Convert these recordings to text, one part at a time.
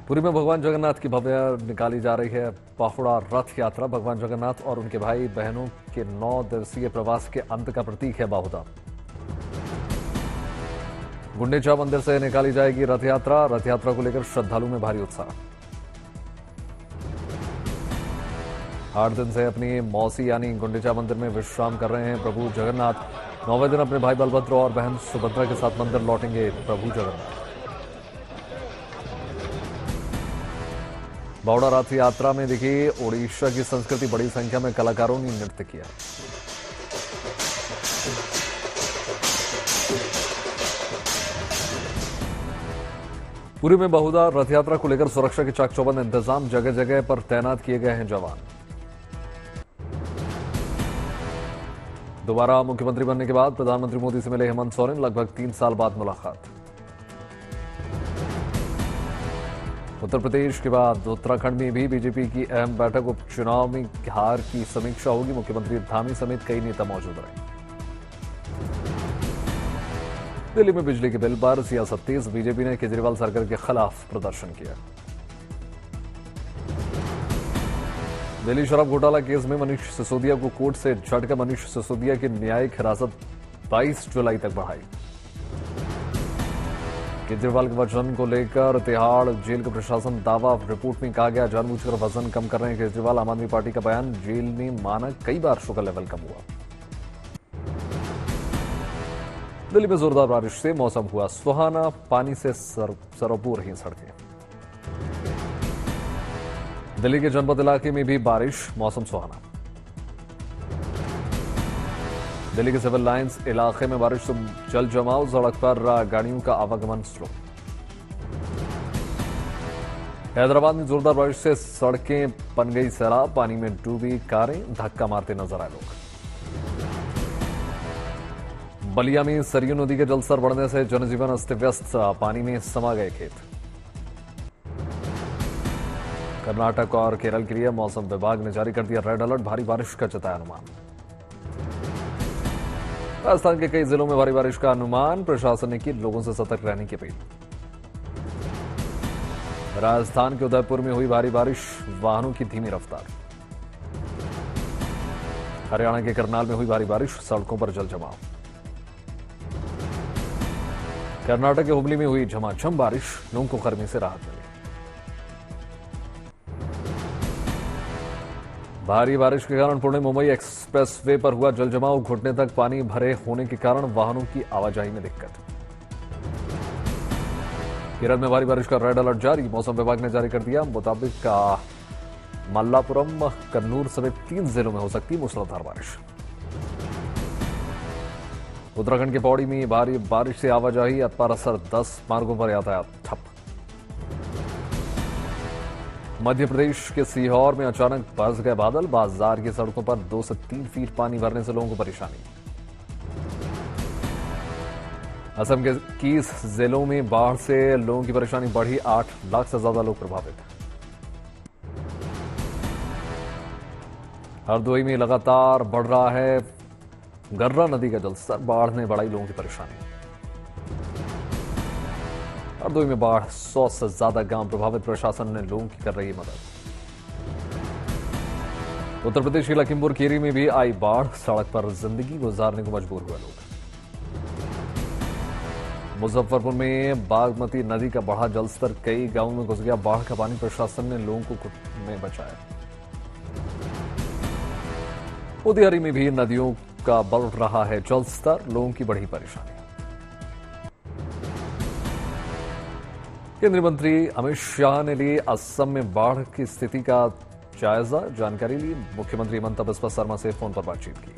पुरी में भगवान जगन्नाथ की भव्य निकाली जा रही है बाहुड़ा रथ यात्रा। भगवान जगन्नाथ और उनके भाई बहनों के 9 दिवसीय प्रवास के अंत का प्रतीक है बाहुड़ा। गुंडीचा मंदिर से निकाली जाएगी रथ यात्रा। रथ यात्रा को लेकर श्रद्धालुओं में भारी उत्साह। 8 दिन से अपनी मौसी यानी गुंडीचा मंदिर में विश्राम कर रहे हैं प्रभु जगन्नाथ। 9वें दिन अपने भाई बलभद्र और बहन सुभद्रा के साथ मंदिर लौटेंगे प्रभु जगन्नाथ। बावड़ा रथ यात्रा में दिखी ओडिशा की संस्कृति। बड़ी संख्या में कलाकारों ने नृत्य किया। पुरी में बहुधा रथ यात्रा को लेकर सुरक्षा के चाक चौबंद इंतजाम। जगह जगह पर तैनात किए गए हैं जवान। दोबारा मुख्यमंत्री बनने के बाद प्रधानमंत्री मोदी से मिले हेमंत सोरेन। लगभग 3 साल बाद मुलाकात। उत्तर प्रदेश के बाद उत्तराखंड में भी बीजेपी की अहम बैठक। उपचुनाव में हार की समीक्षा होगी। मुख्यमंत्री धामी समेत कई नेता मौजूद रहे। दिल्ली में बिजली के बिल पर सियासत तेज। बीजेपी ने केजरीवाल सरकार के खिलाफ प्रदर्शन किया। दिल्ली शराब घोटाला केस में मनीष सिसोदिया को कोर्ट से झटका। मनीष सिसोदिया की न्यायिक हिरासत 22 जुलाई तक बढ़ाई। केजरीवाल के वजन को लेकर तिहाड़ जेल का प्रशासन दावा। रिपोर्ट में कहा गया जानबूझकर वजन कम कर रहे हैं केजरीवाल। आम आदमी पार्टी का बयान। जेल में माना कई बार शुगर लेवल कम हुआ। दिल्ली में जोरदार बारिश से मौसम हुआ सुहाना। पानी से सरोबोर रही सड़कें। दिल्ली के जनपद इलाके में भी बारिश। मौसम सुहाना। दिल्ली के सिविल लाइंस इलाके में बारिश से जल जमाव। सड़क पर गाड़ियों का आवागमन स्लो। हैदराबाद में जोरदार बारिश से सड़कें बन गई सैलाब। पानी में डूबी कारें। धक्का मारते नजर आए लोग। बलिया में सरयू नदी के जलस्तर बढ़ने से जनजीवन अस्त व्यस्त। पानी में समा गए खेत। कर्नाटक और केरल के लिए मौसम विभाग ने जारी कर दिया रेड अलर्ट। भारी बारिश का जताया अनुमान। राजस्थान के कई जिलों में भारी बारिश का अनुमान। प्रशासन ने की लोगों से सतर्क रहने की अपील। राजस्थान के उदयपुर में हुई भारी बारिश। वाहनों की धीमी रफ्तार। हरियाणा के करनाल में हुई भारी बारिश। सड़कों पर जल जमाव। कर्नाटक के हुबली में हुई झमाझम बारिश। लोगों को गर्मी से राहत मिली। भारी बारिश के कारण पुणे मुंबई एक्सप्रेस वे पर हुआ जलजमाव। घुटने तक पानी भरे होने के कारण वाहनों की आवाजाही में दिक्कत। केरल में भारी बारिश का रेड अलर्ट जारी। मौसम विभाग ने जारी कर दिया मुताबिक मल्लापुरम कन्नूर समेत 3 जिलों में हो सकती मूसलाधार बारिश। उत्तराखंड के पौड़ी में भारी बारिश से आवाजाही पर असर। 10 मार्गों पर यातायात ठप। मध्य प्रदेश के सीहोर में अचानक बरस गए बादल। बाजार की सड़कों पर 2 से 3 फीट पानी भरने से लोगों को परेशानी। असम के 21 जिलों में बाढ़ से लोगों की परेशानी बढ़ी। 8 लाख से ज्यादा लोग प्रभावित। हरदोई में लगातार बढ़ रहा है गर्रा नदी का जलस्तर। बाढ़ ने बढ़ाई लोगों की परेशानी। हरदोई में बाढ़। 100 से ज्यादा गांव प्रभावित। प्रशासन ने लोगों की कर रही मदद। उत्तर प्रदेश के लखीमपुर खीरी में भी आई बाढ़। सड़क पर जिंदगी गुजारने को मजबूर हुए लोग। मुजफ्फरपुर में बागमती नदी का बढ़ा जलस्तर। कई गांवों में घुस गया बाढ़ का पानी। प्रशासन ने लोगों को में बचाया। मोतिहारी में भी नदियों का बढ़ रहा है जलस्तर। लोगों की बढ़ी परेशानी। केंद्रीय मंत्री अमित शाह ने ली असम में बाढ़ की स्थिति का जायजा। जानकारी ली। मुख्यमंत्री हेमंत बिस्वा शर्मा से फोन पर बातचीत की।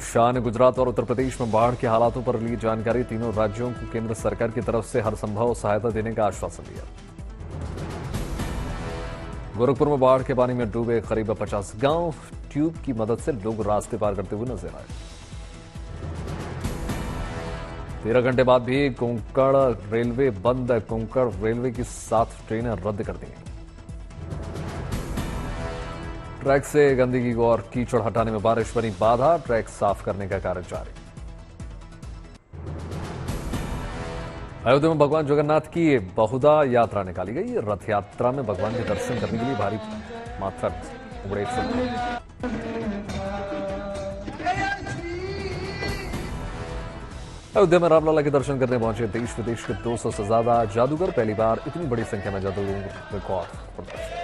शाह ने गुजरात और उत्तर प्रदेश में बाढ़ के हालातों पर ली जानकारी। तीनों राज्यों को केंद्र सरकार की तरफ से हर संभव सहायता देने का आश्वासन दिया। गोरखपुर में बाढ़ के पानी में डूबे करीब 50 गांव। ट्यूब की मदद से लोग रास्ते पार करते हुए नजर आए। 13 घंटे बाद भी कोंकण रेलवे बंद। कोंकण रेलवे की 7 ट्रेनें रद्द कर दी गई। ट्रैक से गंदगी और कीचड़ हटाने में बारिश बनी बाधा। ट्रैक साफ करने का कार्य जारी। अयोध्या में भगवान जगन्नाथ की बहुधा यात्रा निकाली गई। रथ यात्रा में भगवान के दर्शन करने के लिए भारी मात्रा में उमड़े श्रद्धालु। अयोध्या में रामलला के दर्शन करने पहुंचे देश विदेश के 200 से ज्यादा जादूगर। पहली बार इतनी बड़ी संख्या में जादूगरों का रिकॉर्ड प्रदर्शन।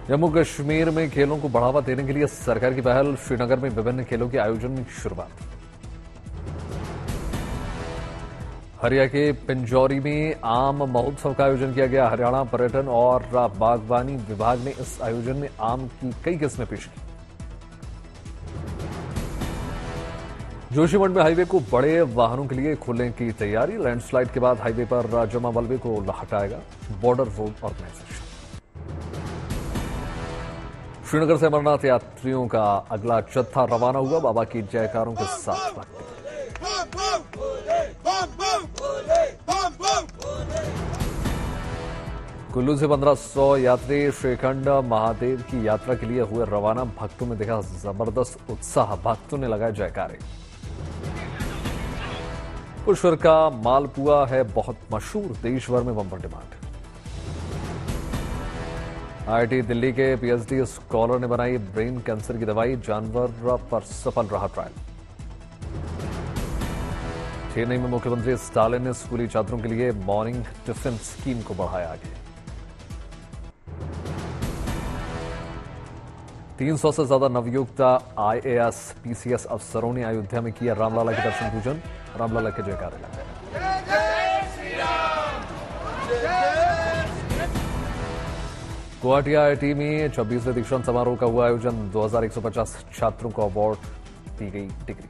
जम्मू कश्मीर में खेलों को बढ़ावा देने के लिए सरकार की पहल। श्रीनगर में विभिन्न खेलों के आयोजन की शुरुआत। हरियाणा के पिंजौरी में आम महोत्सव का आयोजन किया गया। हरियाणा पर्यटन और बागवानी विभाग ने इस आयोजन में आम की कई किस्में पेश की। जोशीमठ में हाईवे को बड़े वाहनों के लिए खोलने की तैयारी। लैंडस्लाइड के बाद हाईवे पर जमा मलबे को हटाएगा बॉर्डर रोड ऑर्गेनाइजेशन। श्रीनगर से अमरनाथ यात्रियों का अगला जत्था रवाना हुआ। बाबा की जयकारों के साथ कुल्लू से 1500 यात्री श्रीखंड महादेव की यात्रा के लिए हुए रवाना। भक्तों में दिखा जबरदस्त उत्साह। भक्तों ने लगाए जयकारे। पुष्कर का मालपुआ है बहुत मशहूर। देश भर में बम्पर डिमांड। आईआईटी दिल्ली के पीएचडी स्कॉलर ने बनाई ब्रेन कैंसर की दवाई। जानवर पर सफल रहा ट्रायल। चेन्नई में मुख्यमंत्री स्टालिन ने स्कूली छात्रों के लिए मॉर्निंग टिफिन स्कीम को बढ़ाया आगे। 300 से ज्यादा नवयुक्त आईएएस पीसीएस अफसरों ने अयोध्या में किया रामलला के दर्शन पूजन। रामलला के जयकारे लगाए। गुवाहाटी आईआईटी में 26वें दीक्षांत समारोह का हुआ आयोजन। 2150 छात्रों को अवार्ड दी गई डिग्री।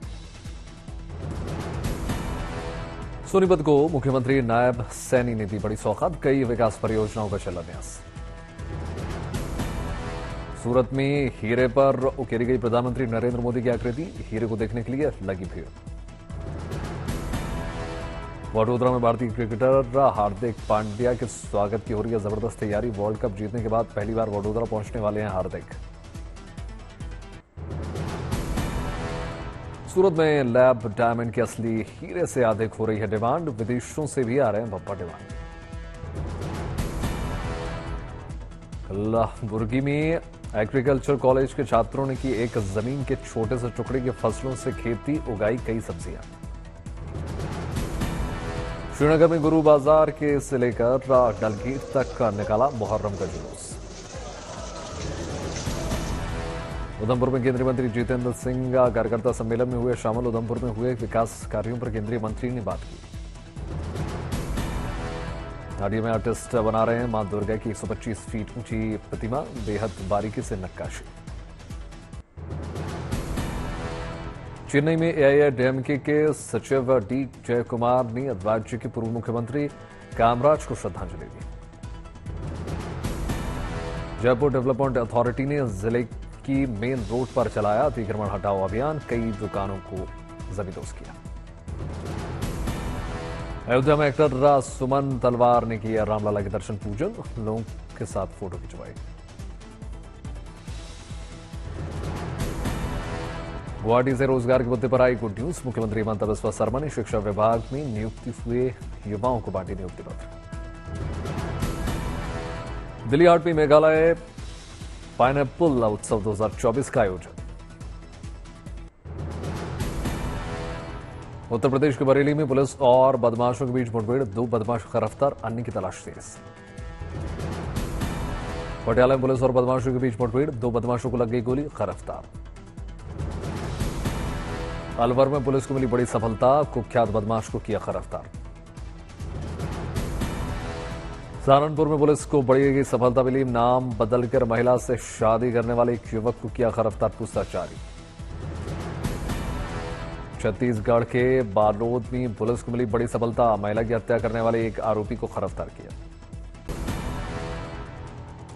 सोनीपत को मुख्यमंत्री नायब सैनी ने दी बड़ी सौगात। कई विकास परियोजनाओं का शिलान्यास। सूरत में हीरे पर उकेरी गई प्रधानमंत्री नरेंद्र मोदी की आकृति। हीरे को देखने के लिए लगी भीड़। वडोदरा में भारतीय क्रिकेटर हार्दिक पांड्या के स्वागत की हो रही है जबरदस्त तैयारी। वर्ल्ड कप जीतने के बाद पहली बार वडोदरा पहुंचने वाले हैं हार्दिक। सूरत में लैब डायमंड के असली हीरे से अधिक हो रही है डिमांड। विदेशों से भी आ रहे हैं बम्पर डिमांड। कलबुर्गी में एग्रीकल्चर कॉलेज के छात्रों ने की एक जमीन के छोटे से टुकड़े की फसलों से खेती। उगाई कई सब्जियां। श्रीनगर में गुरु बाजार के से लेकर डलगेट तक निकाला मुहर्रम का जुलूस। उधमपुर में केंद्रीय मंत्री जितेंद्र सिंह कार्यकर्ता सम्मेलन में हुए शामिल। उधमपुर में हुए विकास कार्यों पर केंद्रीय मंत्री ने बात की। नाडिया में आर्टिस्ट बना रहे हैं मां दुर्गा की 125 फीट ऊंची प्रतिमा। बेहद बारीकी से नक्काशी। चेन्नई में एआईएडीएमके के सचिव डी जयकुमार ने राज्य के पूर्व मुख्यमंत्री कामराज को श्रद्धांजलि दी। जयपुर डेवलपमेंट अथॉरिटी ने जिले की मेन रोड पर चलाया अतिक्रमण हटाओ अभियान। कई दुकानों को जमींदोज किया। अयोध्या में एक्टर सुमन तलवार ने किया रामलला के दर्शन पूजन। लोगों के साथ फोटो खिंचवाई। गुवाहाटी से रोजगार के मुद्दे पर आई गुड न्यूज। मुख्यमंत्री हिमंता बिस्वा शर्मा ने शिक्षा विभाग में नियुक्ति हुए युवाओं को बांटी नियुक्ति पत्र। दिल्ली हाट में मेघालय पाइनएप्पल उत्सव 2024 का आयोजन। उत्तर प्रदेश के बरेली में पुलिस और बदमाशों के बीच मुठभेड़। 2 बदमाश गिरफ्तार। अन्य की तलाश तेज। पटियाला में पुलिस और बदमाशों के बीच मुठभेड़। 2 बदमाशों को लग गई गोली। गिरफ्तार। अलवर में पुलिस को मिली बड़ी सफलता। कुख्यात बदमाश को किया गिरफ्तार। सहारनपुर में पुलिस को बड़ी सफलता मिली। नाम बदलकर महिला से शादी करने वाले एक युवक को किया गिरफ्तार। पूछताछ जारी। छत्तीसगढ़ के बालोद में पुलिस को मिली बड़ी सफलता। महिला की हत्या करने वाले एक आरोपी को गिरफ्तार किया।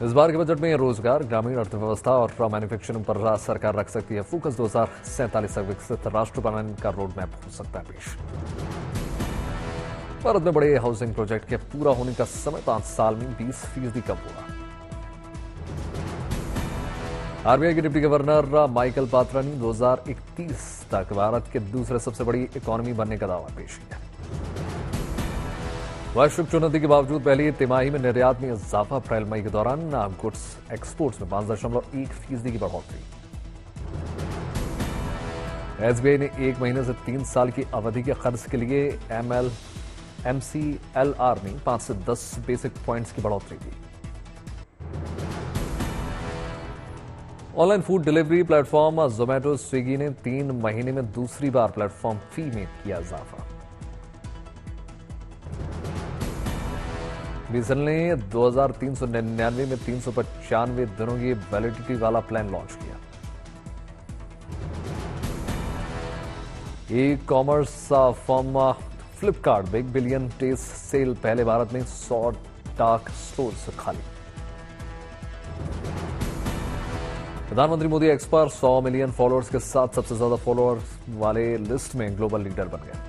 इस बार के बजट में रोजगार, ग्रामीण अर्थव्यवस्था और मैन्युफैक्चरिंग पर सरकार रख सकती है फोकस। 2047 तक विकसित राष्ट्र बनाने का रोड मैप हो सकता है पेश। भारत में बड़े हाउसिंग प्रोजेक्ट के पूरा होने का समय 5 साल में 20% कम हुआ। आरबीआई के डिप्टी गवर्नर माइकल पात्रा ने 2031 तक भारत के दूसरे सबसे बड़ी इकोनॉमी बनने का दावा पेश किया। वैश्विक चुनौती के बावजूद पहली तिमाही में निर्यात में इजाफा। अप्रैल मई के दौरान गुड्स एक्सपोर्ट्स में 5.1% की बढ़ोतरी। एसबीआई ने 1 महीने से 3 साल की अवधि के कर्ज के लिए MCLR में 5 से 10 बेसिक पॉइंट्स की बढ़ोतरी की। Online food delivery platform Zomato Swiggy ने 3 महीने में दूसरी बार प्लेटफॉर्म फी में किया इजाफा। बीएसएनएल ने 2399 में 395 दिनों की वैलिडिटी वाला प्लान लॉन्च किया। E commerce firm Flipkart big billion days cell पहले भारत में 100 डार्क स्टोर्स खाली। प्रधानमंत्री मोदी एक्स पर 100 मिलियन फॉलोअर्स के साथ सबसे ज्यादा फॉलोअर्स वाले लिस्ट में ग्लोबल लीडर बन गए।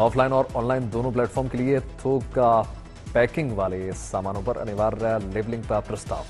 ऑफलाइन और ऑनलाइन दोनों प्लेटफॉर्म के लिए थोक पैकिंग वाले सामानों पर अनिवार्य लेबलिंग का प्रस्ताव।